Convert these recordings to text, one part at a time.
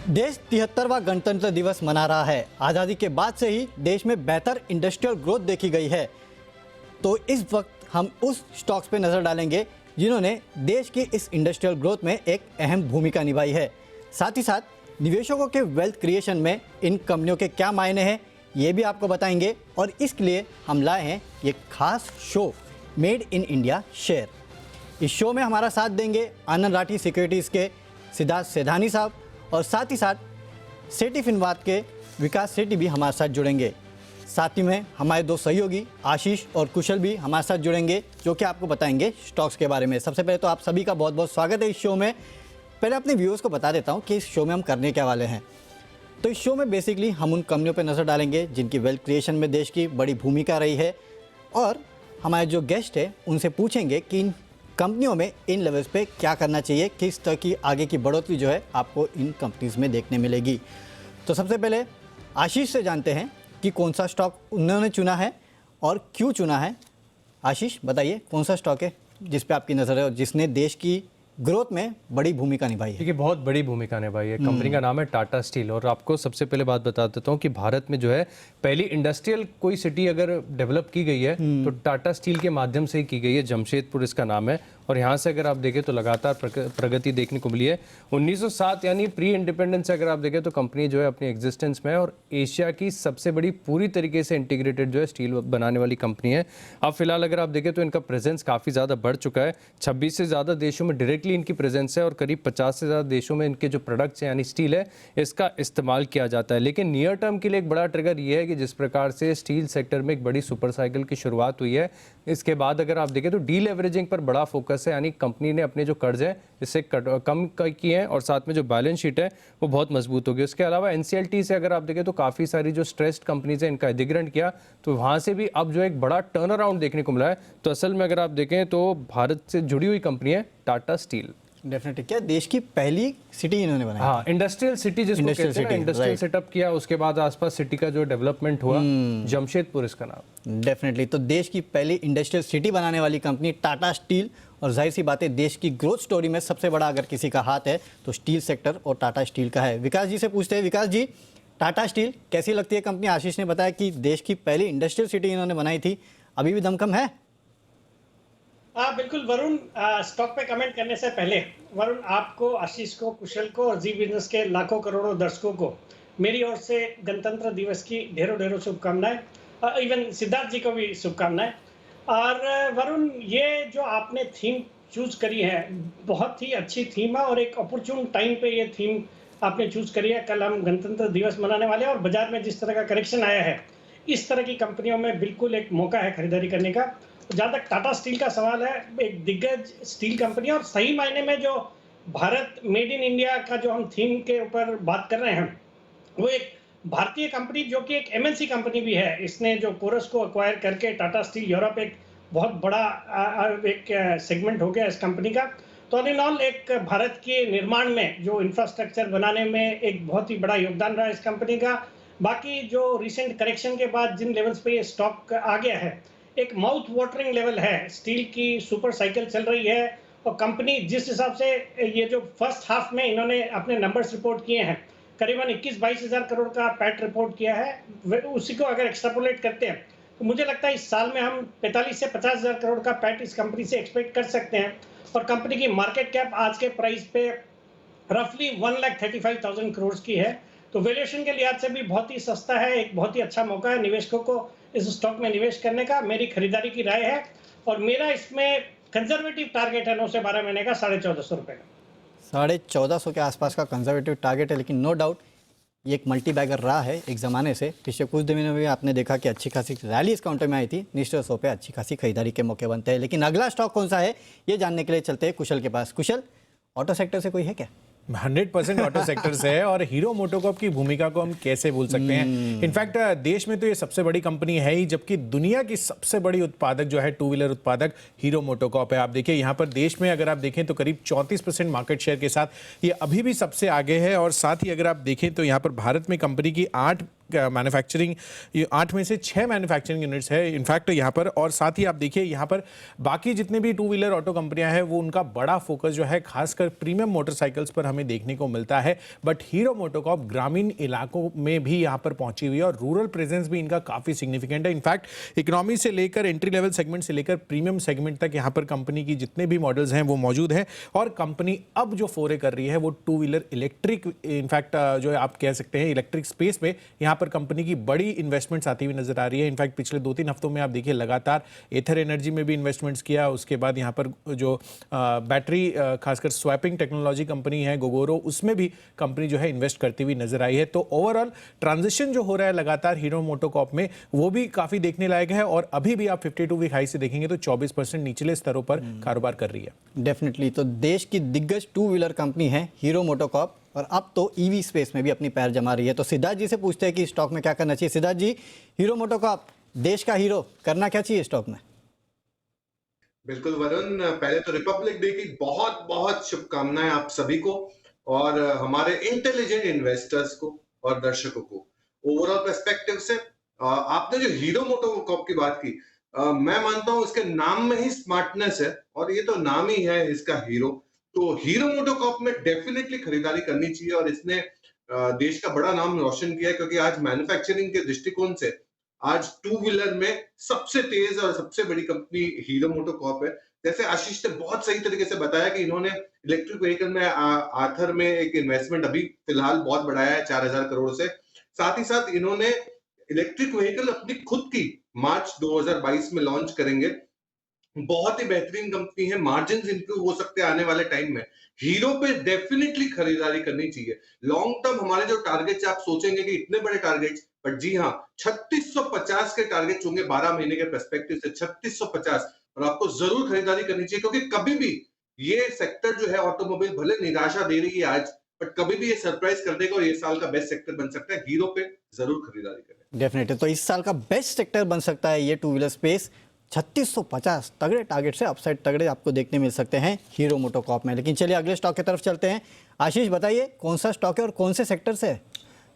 देश 73वां गणतंत्र दिवस मना रहा है। आज़ादी के बाद से ही देश में बेहतर इंडस्ट्रियल ग्रोथ देखी गई है। तो इस वक्त हम उस स्टॉक्स पे नज़र डालेंगे जिन्होंने देश की इस इंडस्ट्रियल ग्रोथ में एक अहम भूमिका निभाई है। साथ ही साथ निवेशकों के वेल्थ क्रिएशन में इन कंपनियों के क्या मायने हैं ये भी आपको बताएंगे। और इसके लिए हम लाए हैं ये खास show made in India share. इस शो में हमारा साथ देंगे आनंद राठी सिक्योरिटीज़ के सिद्धार्थ सेधानी साहब और साथ ही साथ सेठी फिनवात के विकास सेठी भी हमारे साथ जुड़ेंगे। साथ ही में हमारे दो सहयोगी आशीष और कुशल भी हमारे साथ जुड़ेंगे जो कि आपको बताएंगे स्टॉक्स के बारे में। सबसे पहले तो आप सभी का बहुत बहुत स्वागत है इस शो में। पहले अपने व्यूअर्स को बता देता हूँ कि इस शो में हम करने क्या वाले हैं। तो इस शो में बेसिकली हम उन कंपनियों पर नज़र डालेंगे जिनकी वेल्थ क्रिएशन में देश की बड़ी भूमिका रही है और हमारे जो गेस्ट है उनसे पूछेंगे कि इन कंपनियों में इन लेवल्स पे क्या करना चाहिए, किस तरह की आगे की बढ़ोतरी जो है आपको इन कंपनीज़ में देखने मिलेगी। तो सबसे पहले आशीष से जानते हैं कि कौन सा स्टॉक उन्होंने चुना है और क्यों चुना है। आशीष बताइए कौन सा स्टॉक है जिस पे आपकी नज़र है और जिसने देश की ग्रोथ में बड़ी भूमिका निभाई है। देखिए बहुत बड़ी भूमिका निभाई है। कंपनी का नाम है टाटा स्टील। और आपको सबसे पहले बात बता देता हूँ कि भारत में जो है पहली इंडस्ट्रियल कोई सिटी अगर डेवलप की गई है तो टाटा स्टील के माध्यम से ही की गई है। जमशेदपुर इसका नाम है और यहाँ से अगर आप देखें तो लगातार प्रगति देखने को मिली है। 1907 यानी प्री इंडिपेंडेंस से अगर आप देखें तो कंपनी जो है अपनी एग्जिस्टेंस में है और एशिया की सबसे बड़ी पूरी तरीके से इंटीग्रेटेड जो है स्टील बनाने वाली कंपनी है। अब फिलहाल अगर आप देखें तो इनका प्रेजेंस काफ़ी ज़्यादा बढ़ चुका है। 26 से ज़्यादा देशों में डायरेक्टली इनकी प्रेजेंस है और करीब 50 से ज़्यादा देशों में इनके जो प्रोडक्ट्स हैं यानी स्टील है इसका इस्तेमाल किया जाता है। लेकिन नियर टर्म के लिए एक बड़ा ट्रिगर ये है कि जिस प्रकार से स्टील सेक्टर में एक बड़ी सुपर साइकिल की शुरुआत हुई है, इसके बाद अगर आप देखें तो डीलेवरेजिंग पर बड़ा फोकस है। यानी कंपनी ने अपने जो कर्ज हैं इससे कम किए हैं और साथ में जो बैलेंस शीट है वो बहुत मजबूत होगी। उसके अलावा एनसीएलटी से अगर आप देखें तो काफ़ी सारी जो स्ट्रेस्ड कंपनीज हैं इनका अधिग्रहण किया तो वहाँ से भी अब जो एक बड़ा टर्न अराउंड देखने को मिला है। तो असल में अगर आप देखें तो भारत से जुड़ी हुई कंपनी है टाटा स्टील। डेफिनेटली क्या देश की पहली सिटी इन्होंने बनाई। हाँ, इंडस्ट्रियल सिटी जिसको कहते हैं, इंडस्ट्रियल सेटअप किया उसके बाद आसपास सिटी का जो डेवलपमेंट हुआ, जमशेदपुर इसका नाम। डेफिनेटली तो देश की पहली इंडस्ट्रियल सिटी बनाने वाली कंपनी टाटा स्टील और जाहिर सी बात है देश की ग्रोथ स्टोरी में सबसे बड़ा अगर किसी का हाथ है तो स्टील सेक्टर और टाटा स्टील का है। विकास जी से पूछते हैं। विकास जी, टाटा स्टील कैसी लगती है कंपनी? आशीष ने बताया कि देश की पहली इंडस्ट्रियल सिटी इन्होंने बनाई थी, अभी भी दमखम है? बिल्कुल वरुण, स्टॉक पे कमेंट करने से पहले वरुण आपको, आशीष को, कुशल को और जी बिजनेस के लाखों करोड़ों दर्शकों को मेरी ओर से गणतंत्र दिवस की ढेरों ढेरों शुभकामनाएं। इवन सिद्धार्थ जी को भी शुभकामनाएं। और वरुण, ये जो आपने थीम चूज करी है बहुत ही अच्छी थीम है और एक अपॉर्चुन टाइम पे ये थीम आपने चूज करी है। कल हम गणतंत्र दिवस मनाने वाले हैं और बाजार में जिस तरह का करेक्शन आया है इस तरह की कंपनियों में बिल्कुल एक मौका है खरीदारी करने का। जहाँ तक टाटा स्टील का सवाल है, एक दिग्गज स्टील कंपनी और सही मायने में जो भारत मेड इन इंडिया का जो हम थीम के ऊपर बात कर रहे हैं वो एक भारतीय कंपनी जो कि एक एमएनसी कंपनी भी है। इसने जो कोरस को एक्वायर करके टाटा स्टील यूरोप एक बहुत बड़ा एक सेगमेंट हो गया इस कंपनी का। तो ऑल इन ऑल एक भारत के निर्माण में जो इंफ्रास्ट्रक्चर बनाने में एक बहुत ही बड़ा योगदान रहा इस कंपनी का। बाकी जो रिसेंट करेक्शन के बाद जिन लेवल्स पे ये स्टॉक आ गया है, एक माउथ वाटरिंग लेवल है। स्टील की सुपर साइकिल चल रही है और कंपनी जिस हिसाब से ये जो फर्स्ट हाफ में इन्होंने अपने नंबर्स रिपोर्ट किए हैं, करीबन 21-22 हज़ार करोड़ का पैट रिपोर्ट किया है, उसी को अगर एक्सट्रापोलेट करते हैं तो मुझे लगता है इस साल में हम 45 से 50 हज़ार करोड़ का पैट इस कंपनी से एक्सपेक्ट कर सकते हैं। और कंपनी की मार्केट कैप आज के प्राइस पे रफली 1,35,000 करोड़ की है। तो वैल्यूएशन के लिहाज से भी बहुत ही सस्ता है। एक बहुत ही अच्छा मौका है निवेशकों को इस स्टॉक में निवेश करने का। मेरी खरीदारी की राय है और मेरा इसमें कंजर्वेटिव टारगेट है 9 से 12 महीने का 1450 रुपये का। 1450 के आसपास का कंजर्वेटिव टारगेट है। लेकिन नो डाउट ये एक मल्टी बैगर रहा है एक ज़माने से। पिछले कुछ दिनों में भी आपने देखा कि अच्छी खासी रैली इस काउंटर में आई थी। निश्चित तौर पे अच्छी खासी खरीदारी के मौके बनते हैं। लेकिन अगला स्टॉक कौन सा है ये जानने के लिए चलते हैं कुशल के पास। कुशल, ऑटो सेक्टर से कोई है क्या? 100% ऑटो सेक्टर से है और हीरो मोटोकॉर्प की भूमिका को हम कैसे भूल सकते हैं। इनफैक्ट देश में तो ये सबसे बड़ी कंपनी है ही, जबकि दुनिया की सबसे बड़ी उत्पादक जो है टू व्हीलर उत्पादक हीरो मोटोकॉर्प है। आप देखिए यहाँ पर देश में अगर आप देखें तो करीब 34% मार्केट शेयर के साथ ये अभी भी सबसे आगे है। और साथ ही अगर आप देखें तो यहाँ पर भारत में कंपनी की 8 मैन्युफैक्चरिंग 8 में से 6 मैन्युफैक्चरिंग यूनिट्स है इनफैक्ट यहाँ पर। और साथ ही आप देखिए यहाँ पर बाकी जितने भी टू व्हीलर ऑटो कंपनियां हैं वो उनका बड़ा फोकस जो है खासकर प्रीमियम मोटरसाइकिल्स पर हमें देखने को मिलता है। बट हीरो मोटोकॉर्प ग्रामीण इलाकों में भी यहाँ पर पहुंची हुई है और रूरल प्रेजेंस भी इनका काफी सिग्निफिकेंट है। इनफैक्ट इकोनॉमी से लेकर एंट्री लेवल सेगमेंट से लेकर प्रीमियम सेगमेंट तक यहाँ पर कंपनी की जितने भी मॉडल्स हैं वो मौजूद हैं। और कंपनी अब जो फोरे कर रही है वो टू व्हीलर इलेक्ट्रिक, इनफैक्ट जो है आप कह सकते हैं इलेक्ट्रिक स्पेस पे यहाँ पर कंपनी की बड़ी इन्वेस्टमेंट्स आती हुई नजर आ रही है। इनफैक्ट पिछले 2-3 हफ्तों में आप देखिए लगातार एथर एनर्जी में भी इन्वेस्टमेंट्स किया, उसके बाद यहाँ पर जो बैटरी खासकर स्वैपिंग टेक्नोलॉजी कंपनी है गोगोरो, उसमें भी कंपनी जो है इन्वेस्ट करती हुई नजर आई है। तो ओवरऑल ट्रांजिशन जो हो रहा है लगातार हीरो मोटोकॉर्प में वो भी काफी देखने लायक है। और अभी भी आप 52 वीक हाई से देखेंगे तो 24% निचले स्तरों पर कारोबार कर रही है। डेफिनेटली, तो देश की दिग्गज टू व्हीलर कंपनी है हीरो मोटोकॉर्प और अब तो ईवी स्पेस में भी अपनी पैर जमा रही है। तो सिद्धार्थ जी से पूछते हैं कि स्टॉक में क्या करना चाहिए। सिद्धार्थ जी, हीरो मोटोकॉर्प देश का हीरो, करना क्या चाहिए स्टॉक में? बिल्कुल वरुण, पहले तो रिपब्लिक डे की बहुत बहुत शुभकामनाएं आप सभी को और हमारे इंटेलिजेंट इन्वेस्टर्स को और दर्शकों को। ओवरऑल पर्सपेक्टिव से आपने जो हीरो मोटोकॉर्प की बात की, मैं मानता हूं इसके नाम में ही स्मार्टनेस है और ये तो नाम ही है इसका हीरो। तो हीरो मोटोकॉर्प में डेफिनेटली खरीदारी करनी चाहिए और इसने देश का बड़ा नाम रोशन किया है क्योंकि आज मैन्युफैक्चरिंग के दृष्टिकोण से आज टू व्हीलर में सबसे तेज और सबसे बड़ी कंपनी हीरो मोटोकॉर्प है। जैसे आशीष ने बहुत सही तरीके से बताया कि इन्होंने इलेक्ट्रिक व्हीकल में आथर में एक इन्वेस्टमेंट अभी फिलहाल बहुत बढ़ाया है 4000 करोड़ से। साथ ही साथ इन्होंने इलेक्ट्रिक व्हीकल अपनी खुद की मार्च 2022 में लॉन्च करेंगे। बहुत ही बेहतरीन कंपनी है, मार्जिन इंप्रूव हो सकते हैं आने वाले टाइम में। हीरो पे डेफिनेटली खरीदारी करनी चाहिए। लॉन्ग टर्म हमारे जो टारगेट्स आप सोचेंगे कि इतने बड़े टारगेट्स, बट जी हाँ 3650 के टारगेट्स होंगे 12 महीने के पर्सपेक्टिव से 3650, और आपको जरूर खरीदारी करनी चाहिए क्योंकि कभी भी ये सेक्टर जो है ऑटोमोबाइल भले निराशा दे रही है आज, बट कभी भी ये सरप्राइज कर देगा और ये साल का बेस्ट सेक्टर बन सकता है। हीरो पे जरूर खरीदारी करें। डेफिनेटली, तो इस साल का बेस्ट सेक्टर बन सकता है ये टू व्हीलर स्पेस। 3650 तगड़े टारगेट से अपसाइड तगड़े आपको देखने मिल सकते हैं हीरो मोटोकॉर्प में। लेकिन चलिए अगले स्टॉक की तरफ चलते हैं। आशीष बताइए कौन सा स्टॉक है और कौन से सेक्टर से है?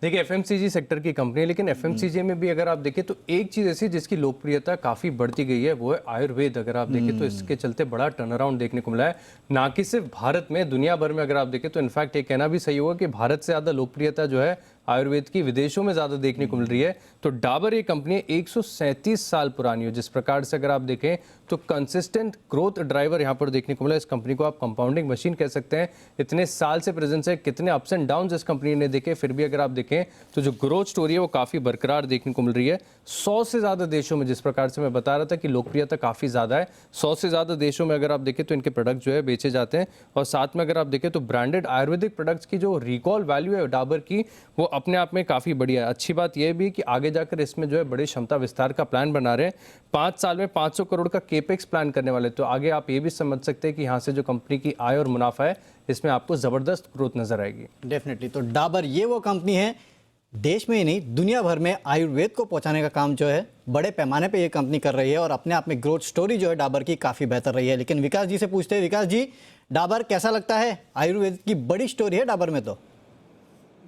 देखिए एफएमसीजी सेक्टर की कंपनी है, लेकिन एफएमसीजी में भी अगर आप देखें तो एक चीज़ ऐसी जिसकी लोकप्रियता काफ़ी बढ़ती गई है वो है आयुर्वेद। अगर आप देखें तो इसके चलते बड़ा टर्न अराउंड देखने को मिला है, ना कि सिर्फ भारत में, दुनिया भर में अगर आप देखें तो इनफैक्ट ये कहना भी सही होगा कि भारत से ज़्यादा लोकप्रियता जो है आयुर्वेद की विदेशों में ज़्यादा देखने को मिल रही है। तो डाबर ये कंपनी 137 साल पुरानी हो, जिस प्रकार से अगर आप देखें तो कंसिस्टेंट ग्रोथ ड्राइवर यहाँ पर देखने को मिला। इस कंपनी को आप कंपाउंडिंग मशीन कह सकते हैं। इतने साल से प्रेजेंस है, कितने अप्स एंड डाउन इस कंपनी ने देखे, फिर भी अगर आप देखें तो जो ग्रोथ स्टोरी है वो काफ़ी बरकरार देखने को मिल रही है। 100 से ज़्यादा देशों में, जिस प्रकार से मैं बता रहा था कि लोकप्रियता काफ़ी ज़्यादा है, 100 से ज़्यादा देशों में अगर आप देखें तो इनके प्रोडक्ट जो है बेचे जाते हैं। और साथ में अगर आप देखें तो ब्रांडेड आयुर्वेदिक प्रोडक्ट्स की जो रिकॉल वैल्यू है डाबर की, वो अपने आप में काफ़ी बढ़िया है। अच्छी बात यह भी कि आगे जाकर इसमें जो है बड़ी क्षमता विस्तार का प्लान बना रहे हैं। 5 साल में 500 करोड़ का केपेक्स प्लान करने वाले। तो आगे आप ये भी समझ सकते हैं कि यहाँ से जो कंपनी की आय और मुनाफा है इसमें आपको ज़बरदस्त ग्रोथ नजर आएगी। डेफिनेटली, तो डाबर ये वो कंपनी है देश में ही नहीं दुनिया भर में आयुर्वेद को पहुंचाने का काम जो है बड़े पैमाने पे ये कंपनी कर रही है और अपने आप में ग्रोथ स्टोरी जो है डाबर की काफ़ी बेहतर रही है। लेकिन विकास जी से पूछते हैं, विकास जी डाबर कैसा लगता है? आयुर्वेद की बड़ी स्टोरी है डाबर में। तो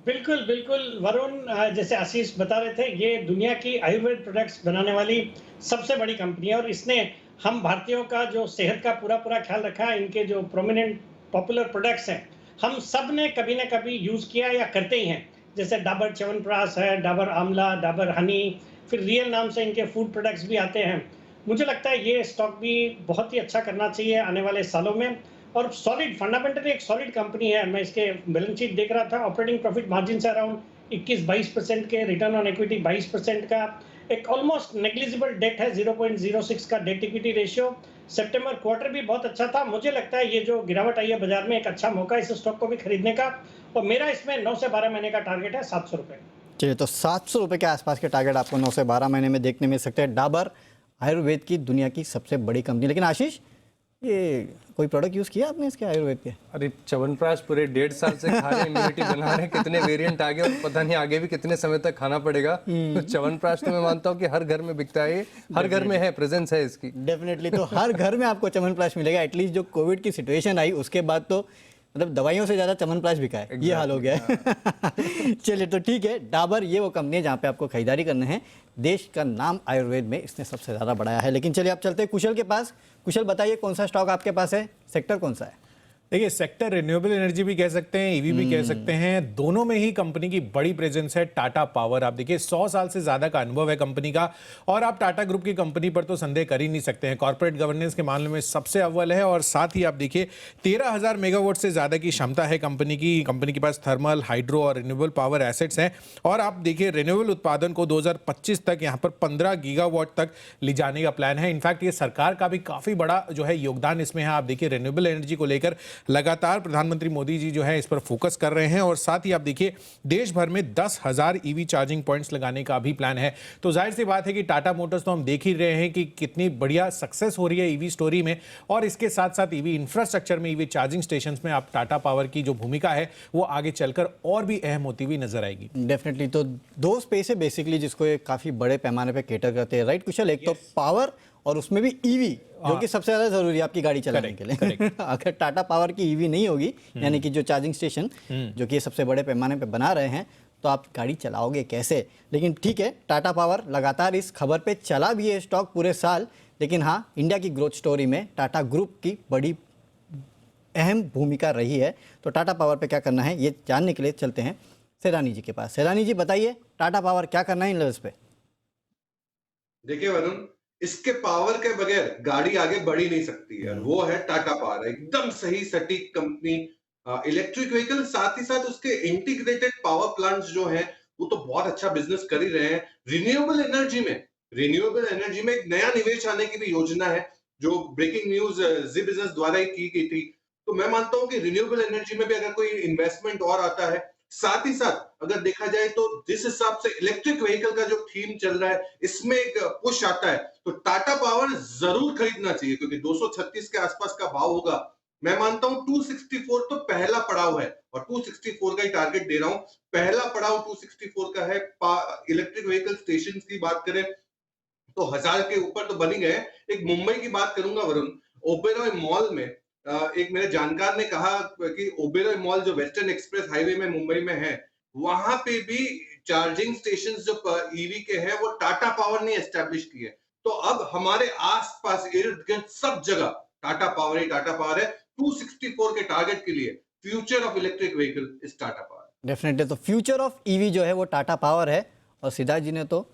बिल्कुल बिल्कुल वरुण, जैसे आशीष बता रहे थे, ये दुनिया की आयुर्वेद प्रोडक्ट्स बनाने वाली सबसे बड़ी कंपनी है और इसने हम भारतीयों का जो सेहत का पूरा ख्याल रखा है। इनके जो प्रोमिनेंट पॉपुलर प्रोडक्ट्स हैं हम सब ने कभी ना कभी यूज़ किया या करते ही हैं। जैसे डाबर च्यवनप्राश है, डाबर आंवला, डाबर हनी, फिर रियल नाम से इनके फूड प्रोडक्ट्स भी आते हैं। मुझे लगता है ये स्टॉक भी बहुत ही अच्छा करना चाहिए आने वाले सालों में और सॉलिड, फंडामेंटली एक सॉलिड कंपनी है। मैं इसके बैलेंस शीट देख रहा था, ऑपरेटिंग प्रॉफिट मार्जिन से अराउंड 21-22% के, रिटर्न ऑन इक्विटी 22% का, एक ऑलमोस्ट नेग्लिजिबल डेट है, 0.06 का डेट इक्विटी रेशियो। सितंबर क्वार्टर भी बहुत अच्छा था। मुझे लगता है ये जो गिरावट आई है बाजार में एक अच्छा मौका है इस स्टॉक को भी खरीदने का और मेरा इसमें 9 से 12 महीने का टारगेट है 700 रुपये। चलिए, तो 700 रुपये के आसपास के टारगेट आपको 9 से 12 महीने में देखने मिल सकते हैं। डाबर आयुर्वेद की दुनिया की सबसे बड़ी कंपनी। लेकिन आशीष, ये कोई प्रोडक्ट यूज़ किया आपने इसके आयुर्वेद के? अरे च्यवनप्राश पूरे 1.5 साल से खा रहे, इम्यूनिटी बना रहे हैं, कितने वेरिएंट आ गए और पता नहीं आगे भी कितने समय तक खाना पड़ेगा। तो च्यवनप्राश तो मैं मानता हूँ कि हर घर में बिकता है, हर घर में है, प्रेजेंस है इसकी। डेफिनेटली, तो हर घर में आपको च्यवनप्राश मिलेगा। एटलीस्ट जो कोविड की सिचुएशन आई उसके बाद तो मतलब दवाइयों से ज़्यादा च्यवनप्राश बिका है, ये हाल हो गया है। चलिए तो ठीक है, डाबर ये वो कंपनी है जहाँ पे आपको खरीदारी करना है। देश का नाम आयुर्वेद में इसने सबसे ज़्यादा बढ़ाया है। लेकिन चलिए आप चलते हैं कुशल के पास। कुशल बताइए कौन सा स्टॉक आपके पास है, सेक्टर कौन सा है? देखिए, सेक्टर रिन्यूएबल एनर्जी भी कह सकते हैं, ईवी भी कह सकते हैं। दोनों में ही कंपनी की बड़ी प्रेजेंस है। टाटा पावर, आप देखिए 100 साल से ज्यादा का अनुभव है कंपनी का, और आप टाटा ग्रुप की कंपनी पर तो संदेह कर ही नहीं सकते हैं। कॉर्पोरेट गवर्नेंस के मामले में सबसे अव्वल है, और साथ ही आप देखिए 13,000 मेगावाट से ज्यादा की क्षमता है कंपनी की। कंपनी के पास थर्मल, हाइड्रो और रिन्यूएबल पावर एसेट्स हैं, और आप देखिए रिन्यूएबल उत्पादन को 2025 तक यहाँ पर 15 गीगावाट तक ले जाने का प्लान है। इनफैक्ट ये सरकार का भी काफी बड़ा जो है योगदान इसमें है। आप देखिए रिन्यूएबल एनर्जी को लेकर लगातार प्रधानमंत्री मोदी जी जो है इस पर फोकस कर रहे हैं, और साथ ही आप देखिए देश भर में 10,000 ईवी चार्जिंग पॉइंट्स लगाने का भी प्लान है। तो जाहिर सी बात है कि टाटा मोटर्स तो हम देख ही रहे हैं कि कितनी बढ़िया सक्सेस हो रही है ईवी स्टोरी में, और इसके साथ साथ ईवी इंफ्रास्ट्रक्चर में, ईवी चार्जिंग स्टेशंस में आप टाटा पावर की जो भूमिका है वो आगे चलकर और भी अहम होती हुई नजर आएगी। डेफिनेटली। तो दो स्पेस है बेसिकली जिसको ये काफ़ी बड़े पैमाने पे केटर करते हैं, राइट कुशल? एक तो पावर, और उसमें भी ईवी, जो कि सबसे ज़्यादा ज़रूरी है आपकी गाड़ी चलाने के लिए। अगर टाटा पावर की ईवी नहीं होगी, यानी कि जो चार्जिंग स्टेशन जो कि ये सबसे बड़े पैमाने पे बना रहे हैं, तो आप गाड़ी चलाओगे कैसे? लेकिन ठीक है, टाटा पावर लगातार इस खबर पे चला भी है स्टॉक पूरे साल। लेकिन हाँ, इंडिया की ग्रोथ स्टोरी में टाटा ग्रुप की बड़ी अहम भूमिका रही है। तो टाटा पावर पे क्या करना है ये जानने के लिए चलते हैं सेरानी जी के पास। सेरानी जी बताइए, टाटा पावर क्या करना है इन लेवल्स पे? देखिए वरुण, इसके पावर के बगैर गाड़ी आगे बढ़ ही नहीं सकती है। वो है टाटा पावर, एकदम सही सटीक कंपनी। इलेक्ट्रिक व्हीकल, साथ ही साथ उसके इंटीग्रेटेड पावर प्लांट्स जो हैं वो तो बहुत अच्छा बिजनेस कर ही रहे हैं। रिन्यूएबल एनर्जी में एक नया निवेश आने की भी योजना है, जो ब्रेकिंग न्यूज जी बिजनेस द्वारा ही की गई थी। तो मैं मानता हूं कि रिन्यूएबल एनर्जी में भी अगर कोई इन्वेस्टमेंट और आता है, साथ ही साथ अगर देखा जाए तो जिस हिसाब से इलेक्ट्रिक व्हीकल का जो थीम चल रहा है, इसमें एक पुश आता है, तो टाटा पावर जरूर खरीदना चाहिए, क्योंकि 236 के आसपास का भाव होगा। मैं मानता हूं 264 तो पहला पड़ाव है, और 264 का ही टारगेट दे रहा हूं। पहला पड़ाव 264 का है। इलेक्ट्रिक व्हीकल स्टेशन की बात करें तो 1000 के ऊपर तो बन ही गए। एक मुंबई की बात करूंगा वरुण, ओबेरॉय मॉल में एक मेरे जानकार ने कहा कि ओबेरॉय मॉल जो वेस्टर्न एक्सप्रेस हाईवे में मुंबई में है, वहां पे भी चार्जिंग स्टेशंस जो ईवी के हैं वो टाटा पावर ने एस्टैब्लिश किए। तो अब हमारे आसपास इर्द गिर्द सब जगह टाटा पावर ही टाटा पावर है। 264 के टारगेट के लिए future of electric vehicle is Tata power. Definitely. तो फ्यूचर ऑफ ईवी जो है वो टाटा पावर है। और सिद्धार्थ जी ने तो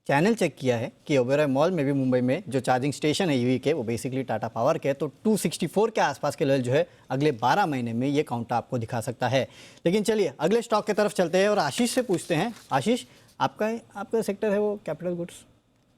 चैनल चेक किया है कि ओबेरॉय मॉल में भी मुंबई में जो चार्जिंग स्टेशन है ईवी के, वो बेसिकली टाटा पावर के। तो 264 के आसपास के लेवल जो है अगले 12 महीने में ये काउंटर आपको दिखा सकता है। लेकिन चलिए अगले स्टॉक की तरफ चलते हैं और आशीष से पूछते हैं। आशीष, आपका सेक्टर है वो कैपिटल गुड्स,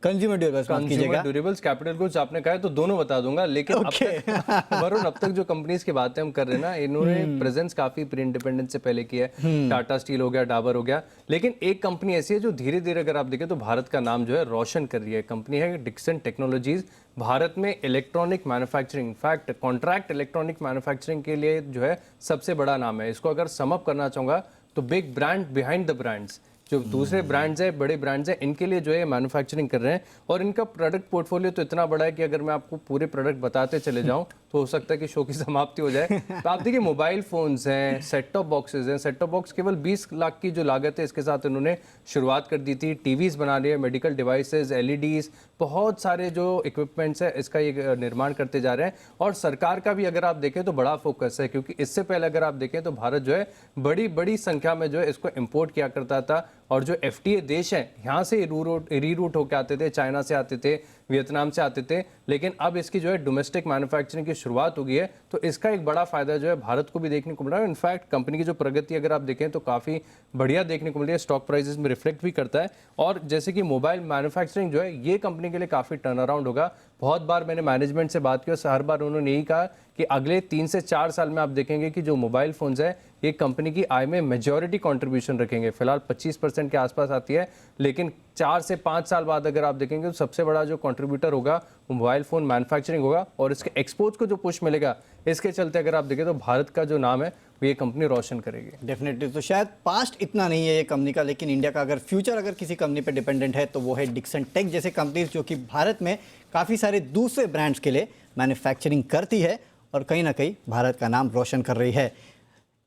कंज्यूमर ड्यूरेबल्स, बात कीजिएगा। ड्यूरेबल्स, कैपिटल गुड्स आपने कहा है तो दोनों बता दूंगा, लेकिन अब तक वरुण, अब तक जो कंपनीज की बातें हम कर रहे हैं ना, इन्होंने प्रेजेंस काफी प्री इंडिपेंडेंस से पहले किया है। टाटा स्टील हो गया, डाबर हो गया, लेकिन एक कंपनी ऐसी है जो धीरे धीरे अगर आप देखें तो भारत का नाम जो है रोशन कर रही है। कंपनी है डिक्सन टेक्नोलॉजीज। भारत में electronic manufacturing, in fact contract electronic manufacturing के लिए जो है सबसे बड़ा नाम है। इसको अगर सम अप करना चाहूंगा तो big brand behind the brands, जो दूसरे ब्रांड्स हैं, बड़े ब्रांड्स हैं, इनके लिए जो है मैन्युफैक्चरिंग कर रहे हैं। और इनका प्रोडक्ट पोर्टफोलियो तो इतना बड़ा है कि अगर मैं आपको पूरे प्रोडक्ट बताते चले जाऊं तो हो सकता है कि शो की समाप्ति हो जाए। तो आप देखिए, मोबाइल फोन्स हैं, सेट टॉप बॉक्सेस हैं। सेट टॉप बॉक्स केवल 20 लाख की जो लागत है इसके साथ इन्होंने शुरुआत कर दी थी। टीवीज बना रही है, मेडिकल डिवाइसेस, एलईडीज, बहुत सारे जो इक्विपमेंट्स है इसका ये निर्माण करते जा रहे हैं। और सरकार का भी अगर आप देखें तो बड़ा फोकस है, क्योंकि इससे पहले अगर आप देखें तो भारत जो है बड़ी बड़ी संख्या में जो है इसको इम्पोर्ट किया करता था। और जो एफटीए देश हैं यहाँ से रीरूट होकर आते थे, चाइना से आते थे, वियतनाम से आते थे, लेकिन अब इसकी जो है डोमेस्टिक मैन्युफैक्चरिंग की शुरुआत हो गई है। तो इसका एक बड़ा फायदा जो है भारत को भी देखने को मिल रहा है। इनफैक्ट कंपनी की जो प्रगति अगर आप देखें तो काफ़ी बढ़िया देखने को मिल रही है, स्टॉक प्राइसेस में रिफ्लेक्ट भी करता है। और जैसे कि मोबाइल मैन्युफैक्चरिंग जो है ये कंपनी के लिए काफ़ी टर्न अराउंड होगा। बहुत बार मैंने मैनेजमेंट से बात की और हर बार उन्होंने यही कहा कि अगले 3 से 4 साल में आप देखेंगे कि जो मोबाइल फोन्स है ये कंपनी की आय में मेजॉरिटी कंट्रीब्यूशन रखेंगे। फिलहाल 25% के आसपास आती है, लेकिन 4 से 5 साल बाद अगर आप देखेंगे तो सबसे बड़ा जो कंट्रीब्यूटर होगा वो मोबाइल फोन मैन्युफैक्चरिंग होगा। और इसके एक्सपोर्ट्स को जो पुश मिलेगा, इसके चलते अगर आप देखें तो भारत का जो नाम है वो ये कंपनी रोशन करेगी। डेफिनेटली। तो शायद पास्ट इतना नहीं है ये कंपनी का, लेकिन इंडिया का अगर फ्यूचर अगर किसी कंपनी पे डिपेंडेंट है तो वो है डिक्सन टेक जैसे कंपनीज, जो कि भारत में काफ़ी सारे दूसरे ब्रांड्स के लिए मैन्युफैक्चरिंग करती है और कहीं ना कहीं भारत का नाम रोशन कर रही है।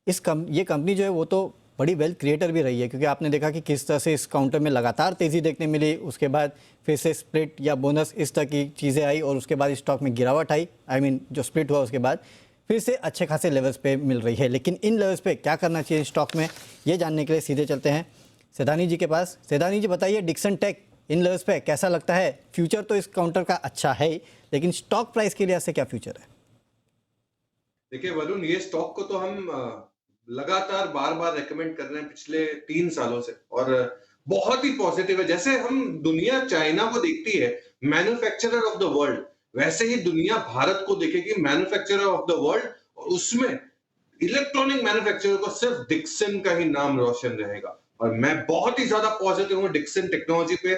ये कंपनी जो है वो तो बड़ी वेल्थ क्रिएटर भी रही है, क्योंकि आपने देखा कि किस तरह से इस काउंटर में लगातार तेज़ी देखने मिली, उसके बाद फिर से स्प्लिट या बोनस इस तरह की चीज़ें आई और उसके बाद स्टॉक में गिरावट आई। जो स्प्लिट हुआ उसके बाद फिर से अच्छे खासे लेवल्स पे मिल रही है। लेकिन इन लेवल्स पे क्या करना चाहिए स्टॉक में, ये जानने के लिए सीधे चलते हैं सैदानी जी के पास। सैदानी जी बताइए, डिक्सन टेक इन लेवल्स पे कैसा लगता है? फ्यूचर तो इस काउंटर का अच्छा है ही, लेकिन स्टॉक प्राइस के लिए ऐसे क्या फ्यूचर है? देखिए वरुण, ये स्टॉक को तो हम लगातार बार बार रेकमेंड कर रहे हैं पिछले 3 सालों से, और बहुत ही पॉजिटिव है। जैसे हम दुनिया चाइना को देखती है मैन्युफैक्चरर ऑफ द वर्ल्ड, वैसे ही दुनिया भारत को देखेगी मैन्युफैक्चरर ऑफ द वर्ल्ड, और उसमें इलेक्ट्रॉनिक मैन्युफैक्चरर को सिर्फ डिक्सन का ही नाम रोशन रहेगा। और मैं बहुत ही ज्यादा पॉजिटिव हूँ डिक्सन टेक्नोलॉजी पे।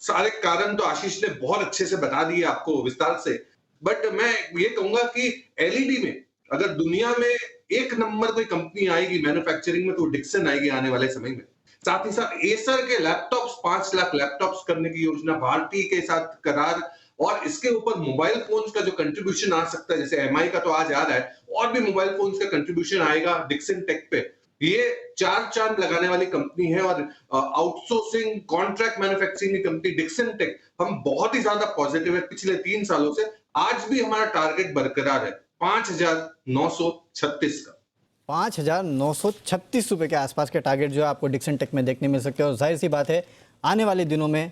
सारे कारण तो आशीष ने बहुत अच्छे से बता दिए आपको विस्तार से, बट मैं ये कहूंगा कि एलईडी में अगर दुनिया में एक नंबर कोई कंपनी आएगी मैन्युफैक्चरिंग में, तो डिक्सन आएगी आने वाले समय में। साथ ही साथ एसर के लैपटॉप्स 5 लाख लैपटॉप्स करने की योजना, भारती के साथ करार, और इसके ऊपर मोबाइल फोन्स का जो कंट्रीब्यूशन आ सकता है, जैसे एमआई का तो आज आ रहा है, और भी मोबाइल फोन्स का कंट्रीब्यूशन आएगा डिक्सन टेक पे। ये 4 चांद लगाने वाली कंपनी है, और आउटसोर्सिंग कॉन्ट्रैक्ट मैन्युफैक्चरिंग की कंपनी डिक्सन टेक, हम बहुत ही ज्यादा पॉजिटिव है पिछले 3 सालों से। आज भी हमारा टारगेट बरकरार है 5,936 का। 5,936 रुपये के आसपास के टारगेट जो है आपको डिक्सन टेक में देखने मिल सकते हैं। और जाहिर सी बात है आने वाले दिनों में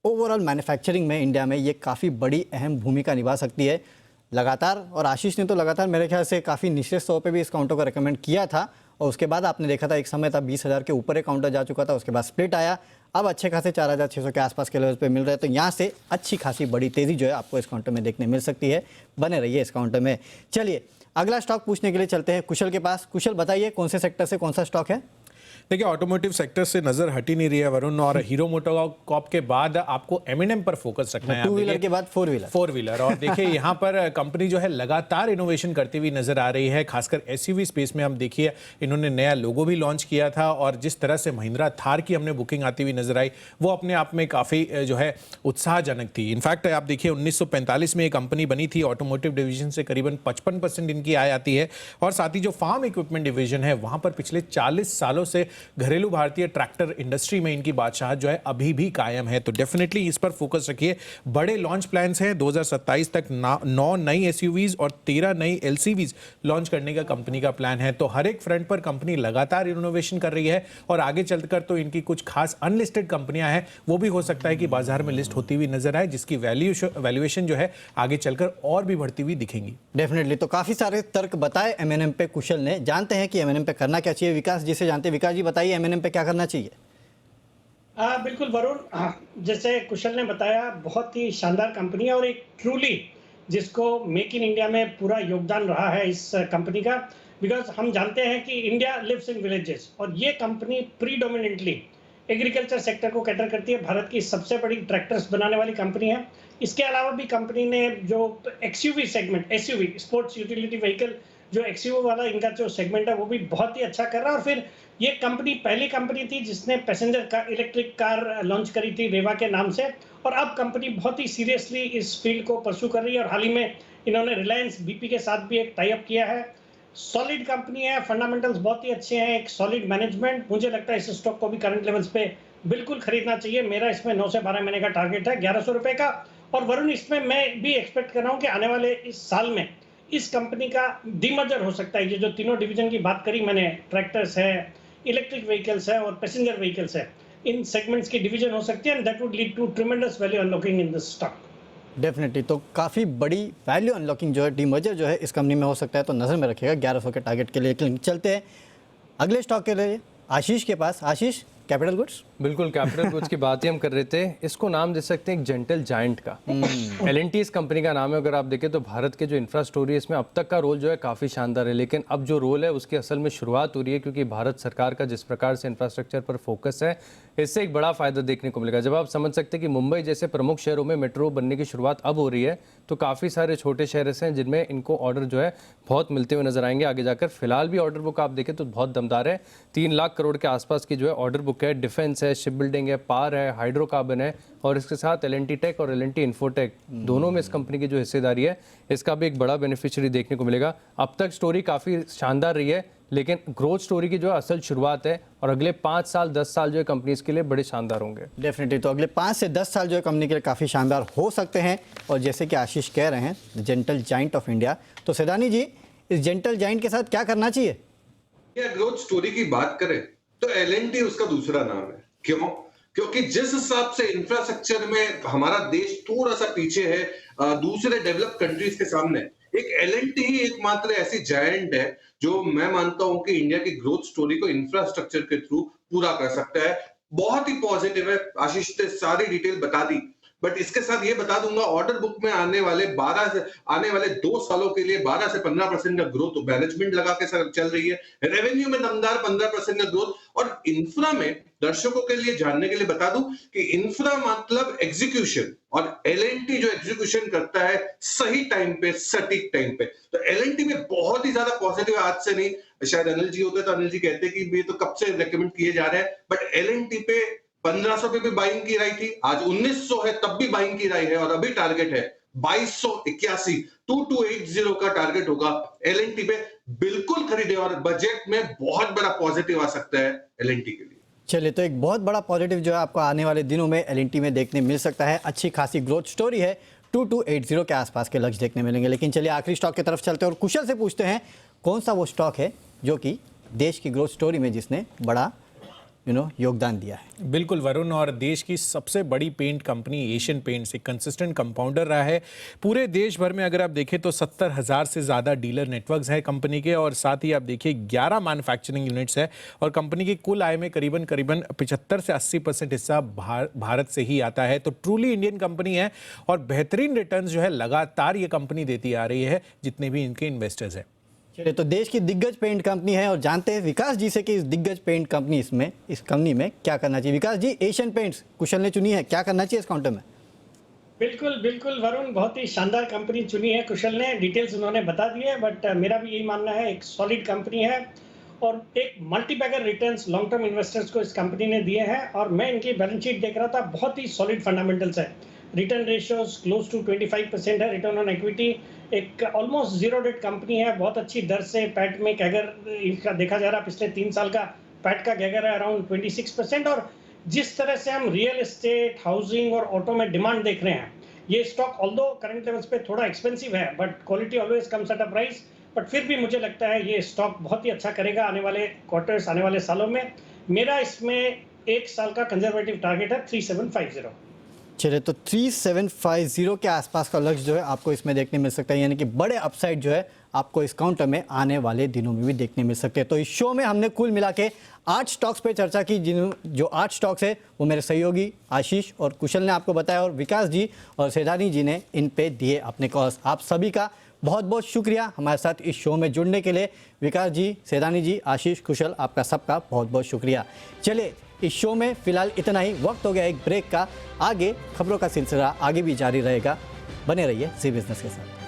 ओवरऑल मैन्युफैक्चरिंग में इंडिया में ये काफ़ी बड़ी अहम भूमिका निभा सकती है लगातार। और आशीष ने तो लगातार मेरे ख्याल से काफ़ी निश्चित तौर पे भी इस काउंटर को रेकमेंड किया था, और उसके बाद आपने देखा था एक समय था 20,000 के ऊपर एक काउंटर जा चुका था, उसके बाद स्प्लिट आया, अब अच्छे खासे 4,600 के आसपास के लेवल पे मिल रहे हैं। तो यहाँ से अच्छी खासी बड़ी तेज़ी जो है आपको इस काउंटर में देखने मिल सकती है। बने रहिए इस काउंटर में। चलिए अगला स्टॉक पूछने के लिए चलते हैं कुशल के पास। कुशल बताइए, कौन से सेक्टर से कौन सा स्टॉक है? देखिए ऑटोमोटिव सेक्टर से नजर हट ही नहीं रही है वरुण, और हीरो मोटोकॉर्प के बाद आपको एमएनएम पर फोकस रखना है। 2 व्हीलर के बाद 4 व्हीलर। और देखिए यहाँ पर कंपनी जो है लगातार इनोवेशन करती हुई नजर आ रही है, खासकर एसयूवी स्पेस में। हम देखिए इन्होंने नया लोगो भी लॉन्च किया था, और जिस तरह से महिंद्रा थार की हमने बुकिंग आती हुई नजर आई, वो अपने आप में काफ़ी जो है उत्साहजनक थी। इनफैक्ट आप देखिए 1945 में ये कंपनी बनी थी, ऑटोमोटिव डिवीजन से करीबन 55% इनकी आय आती है। और साथ ही जो फार्म इक्विपमेंट डिवीजन है, वहाँ पर पिछले 40 सालों से घरेलू भारतीय ट्रैक्टर इंडस्ट्री में इनकी बादशाह जो है अभी भी कायम है। तो डेफिनेटली इस पर फोकस रखिए। बड़े लॉन्च प्लान्स हैं, 2027 तक 9 नई एसयूवीज और 13 नई एलसीवीज लॉन्च करने का कंपनी का प्लान है। तो हर एक फ्रंट पर कंपनी लगातार इनोवेशन कर रही है, और आगे चलकर तो इनकी कुछ खास अनलिस्टेड कंपनियां हैं, वो भी हो सकता है कि बाजार में लिस्ट होती हुई नजर आए, जिसकी वैल्यूएशन जो है आगे चलकर और भी बढ़ती हुई दिखेंगी। डेफिनेटली। तो काफ़ी सारे तर्क बताए एमएनएम पे कुशल ने। जानते हैं कि एमएनएम पे करना क्या चाहिए। विकास जी से जानते हैं। विकास जी बताइए, एमएनएम पे क्या करना चाहिए? बिल्कुल वरुण, जैसे कुशल ने बताया, बहुत ही शानदार कंपनी है, और एक ट्रूली जिसको मेक इन इंडिया में पूरा योगदान रहा है इस कंपनी का। बिकॉज हम जानते हैं कि इंडिया लिव्स इन विलेजेस, और ये कंपनी प्रीडोमिनेंटली एग्रीकल्चर सेक्टर को कैटर करती है। भारत की सबसे बड़ी ट्रैक्टर्स बनाने वाली कंपनी है। इसके अलावा भी कंपनी ने जो XUV segment, SUV sports utility vehicle, जो एक्सयूवी वाला इनका जो सेगमेंट है, वो भी बहुत ही अच्छा कर रहा है। और फिर ये कंपनी पहली कंपनी थी जिसने passenger car, electric car launch करी थी रेवा के नाम से, और अब कंपनी बहुत ही सीरियसली इस फील्ड को परस्यू कर रही है। और हाल ही में इन्होंने रिलायंस बीपी के साथ भी एक टाई अप किया है। सॉलिड कंपनी है, फंडामेंटल्स बहुत ही अच्छे हैं, एक सॉलिड मैनेजमेंट। मुझे लगता है इस स्टॉक को भी करंट लेवल्स पे बिल्कुल खरीदना चाहिए। मेरा इसमें 9 से 12 महीने का टारगेट है 1100 रुपए का। और वरुण, इसमें मैं भी एक्सपेक्ट कर रहा हूँ कि आने वाले इस साल में इस कंपनी का डीमर्जर हो सकता है। ये जो तीनों डिवीजन की बात करी मैंने, ट्रैक्टर्स है, इलेक्ट्रिक व्हीकल्स है और पैसेंजर व्हीकल्स है, इन सेगमेंट्स की डिवीजन हो सकती है, and that would lead to tremendous value unlocking in this stock. Definitely. तो काफ़ी बड़ी वैल्यू अनलॉकिंग जो है, डीमर्जर जो है इस कंपनी में हो सकता है। तो नज़र में रखिएगा 1100 के टारगेट के लिए। चलते हैं अगले स्टॉक के लिए आशीष के पास। आशीष, कैपिटल गुड्स। बिल्कुल, कैपिटल गुड्स की बात ही हम कर रहे थे। इसको नाम दे सकते हैं एक जेंटल जायंट का। एल&टी इस कंपनी का नाम है। अगर आप देखें तो भारत के जो इंफ्रास्ट्रक्चर है, इसमें अब तक का रोल जो है काफ़ी शानदार है, लेकिन अब जो रोल है उसकी असल में शुरुआत हो रही है, क्योंकि भारत सरकार का जिस प्रकार से इंफ्रास्ट्रक्चर पर फोकस है, इससे एक बड़ा फायदा देखने को मिलेगा। जब आप समझ सकते हैं कि मुंबई जैसे प्रमुख शहरों में मेट्रो बनने की शुरुआत अब हो रही है, तो काफ़ी सारे छोटे शहर ऐसे हैं जिनमें इनको ऑर्डर जो है बहुत मिलते हुए नजर आएंगे आगे जाकर। फिलहाल भी ऑर्डर बुक आप देखें तो बहुत दमदार है, 3 लाख करोड़ के आसपास की जो है ऑर्डर बुक स्टॉक है, डिफेंस है, शिप बिल्डिंग है, पावर है, हाइड्रोकार्बन है और इसके साथ एल&टी टेक और एल&टी इन्फोटेक दोनों में इस कंपनी की जो हिस्सेदारी है इसका भी एक बड़ा बेनिफिशियरी देखने को मिलेगा। अब तक स्टोरी काफ़ी शानदार रही है, लेकिन ग्रोथ स्टोरी की जो असल शुरुआत है और अगले 5 साल 10 साल जो है कंपनीज के लिए बड़े शानदार होंगे। डेफिनेटली, तो अगले 5 से 10 साल जो है कंपनी के लिए काफ़ी शानदार हो सकते हैं। और जैसे कि आशीष कह रहे हैं जेंटल जाइंट ऑफ इंडिया, तो सैदानी जी इस जेंटल जाइंट के साथ क्या करना चाहिए? ग्रोथ स्टोरी की बात करें तो एल&टी उसका दूसरा नाम है। क्यों? क्योंकि जिस हिसाब से इंफ्रास्ट्रक्चर में हमारा देश थोड़ा सा पीछे है दूसरे डेवलप कंट्रीज के सामने, एक एल&टी ही एकमात्र ऐसी जायंट है जो मैं मानता हूं कि इंडिया की ग्रोथ स्टोरी को इंफ्रास्ट्रक्चर के थ्रू पूरा कर सकता है। बहुत ही पॉजिटिव है। आशीष ने सारी डिटेल बता दी, बट इसके साथ ये बता दूंगा ऑर्डर बुक में आने वाले 2 सालों के लिए 12 से 15% का ग्रोथ मैनेजमेंट लगा के चल रही है। रेवेन्यू में दमदार 15% का ग्रोथ। और इंफ्रा में दर्शकों के लिए जानने के लिए बता दूं कि इंफ्रा मतलब एग्जीक्यूशन, और एल&टी जो एग्जीक्यूशन करता है सही टाइम पे, सटीक टाइम पे, तो एल&टी में बहुत ही ज्यादा पॉजिटिव है। आज से नहीं, शायद अनिल जी होते तो अनिल जी कहते कि ये तो कब से रेकमेंड किए जा रहे हैं, बट एल&टी पे 1500 पे भी बाइंग की राय थी, आज 1900 है तब भी बाइंग की राय है, और अभी टारगेट है 2281, 2280 का टारगेट होगा एल&टी पे। बिल्कुल खरीदे और बजट में बहुत बड़ा पॉजिटिव आ सकता है एल&टी के लिए। चलिए, तो एक बहुत बड़ा पॉजिटिव जो है आपको आने वाले दिनों में एल&टी में देखने मिल सकता है। अच्छी खासी ग्रोथ स्टोरी है, 2280 के आसपास के लक्ष्य देखने मिलेंगे। लेकिन चलिए आखिरी स्टॉक की तरफ चलते हैं और कुशल से पूछते हैं कौन सा वो स्टॉक है जो कि देश की ग्रोथ स्टोरी में जिसने बड़ा योगदान दिया है। बिल्कुल वरुण, और देश की सबसे बड़ी पेंट कंपनी एशियन पेंट्स एक कंसिस्टेंट कंपाउंडर रहा है। पूरे देश भर में अगर आप देखें तो 70,000 से ज़्यादा डीलर नेटवर्क्स हैं कंपनी के, और साथ ही आप देखिए 11 मैन्युफैक्चरिंग यूनिट्स है, और कंपनी की कुल आय में करीबन 75 से 80% हिस्सा भारत से ही आता है। तो ट्रूली इंडियन कंपनी है और बेहतरीन रिटर्न जो है लगातार ये कंपनी देती आ रही है जितने भी इनके इन्वेस्टर्स हैं। चलिए, तो देश की दिग्गज पेंट कंपनी है और जानते हैं विकास जी से कि इस दिग्गज पेंट कंपनी इस कंपनी में क्या करना चाहिए। विकास जी, एशियन पेंट्स कुशल ने चुनी है, क्या करना चाहिए इस काउंटर में? बिल्कुल बिल्कुल वरुण, बहुत ही शानदार कंपनी चुनी है कुशल ने, डिटेल्स उन्होंने बता दी है, बट मेरा भी यही मानना है एक सॉलिड कंपनी है और एक multibagger returns long term investors को इस कंपनी ने दिए हैं। और मैं इनकी बैलेंस शीट देख रहा था, बहुत ही सॉलिड फंडामेंटल्स है। रिटर्न रेशियोज क्लोज टू 25% है, रिटर्न ऑन इक्विटी एक ऑलमोस्ट जीरो डेट कंपनी है, बहुत अच्छी दर से पैट में कैगर इसका देखा जा रहा है, पिछले 3 साल का पैट का कैगर है अराउंड 26%। और जिस तरह से हम रियल एस्टेट, हाउसिंग और ऑटो में डिमांड देख रहे हैं, ये स्टॉक ऑल्दो करंट लेवल्स पे थोड़ा एक्सपेंसिव है, but quality always comes at a price. But फिर भी मुझे लगता है ये स्टॉक बहुत ही अच्छा करेगा आने वाले क्वार्टर्स, आने वाले सालों में। मेरा इसमें 1 साल का कंजर्वेटिव टारगेट है 3750। चलिए, तो 3750 के आसपास का लक्ष्य जो है आपको इसमें देखने मिल सकता है, यानी कि बड़े अपसाइड जो है आपको इस काउंटर में आने वाले दिनों में भी देखने मिल सकते हैं। तो इस शो में हमने कुल मिला के 8 स्टॉक्स पे चर्चा की, जो 8 स्टॉक्स है वो मेरे सहयोगी आशीष और कुशल ने आपको बताया, और विकास जी और सैदानी जी ने इन पे दिए अपने कॉल्स। आप सभी का बहुत बहुत शुक्रिया हमारे साथ इस शो में जुड़ने के लिए। विकास जी, सैदानी जी, आशीष, कुशल, आपका सबका बहुत बहुत शुक्रिया। चलिए, इस शो में फिलहाल इतना ही, वक्त हो गया एक ब्रेक का। आगे खबरों का सिलसिला आगे भी जारी रहेगा, बने रहिए जी बिजनेस के साथ।